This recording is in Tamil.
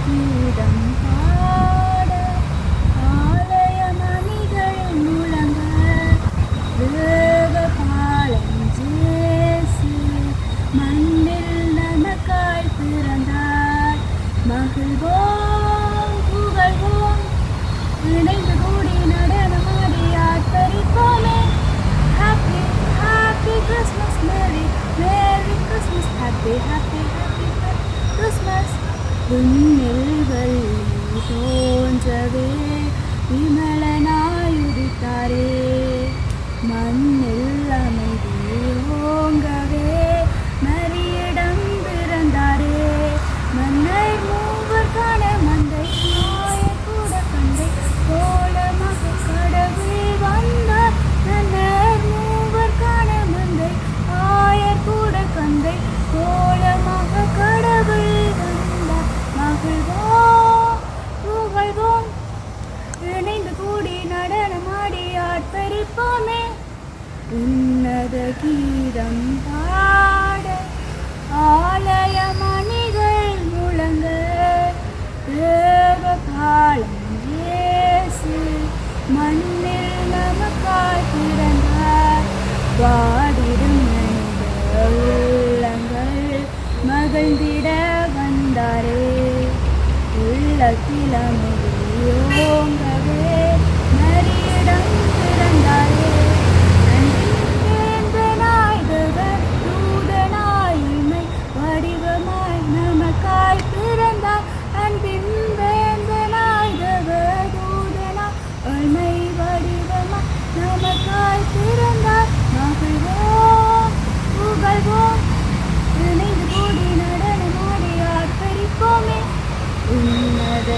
கீதம் பாட ஆலய மணிகள் முழங்க தேவ பாலம் ஜேசு மண்ணில் நமக்காய் பிறந்தார். மகிழ்வோம் புகழ்வோம் இணைந்து கூடி நடனமாடி ஆர்ப்பரிப்போமே. Happy happy Christmas, merry merry Christmas, happy happy happy Christmas. விண்ணில் வள்ளி தோன்றவே விமலனாய் உதித்தாரே, மண்ணில் அமைதி ஓங்கவே மரியிடம் பிறந்தாரே. மன்னர் மூவர் காண மந்தை ஆயர் கூட கண்டை கோலமாக கடவுள் வந்தார். மன்னர் மூவர் காண மந்தை ஆயர் கூட கந்தை கோலமாக கடவுள் வந்தார். மகிழ்வோம் புகழ்வோம் இணைந்து கூடி நடனமாடி ஆர்ப்பரிப்போமே. உன்னத கீதம் பாட ஆலய மணிகள் முழங்க தேவ பாலம் இயேசு மண்ணில் நமக்காய் பிறந்தார். வாடிடும் மனித உள்ளங்கள் மகிழ்ந்திட வந்தாரே, உள்ளத்தில் அமைதியோங்கவே மரியிடம் பிறந்தாரே. அன்பின் தேவன் தூதனாய் இமை வடிவமாய் நமக்காய் பிறந்தார். அன்பின் வேந்தனாய் தூதனாய் இமை வடிவமாய் நமக்காய் பிறந்தார். மகிழ்வோம் புகழ்வோம் இணைந்து கூடி நடனமாடி ஆர்ப்பரிப்போமே. உன்னத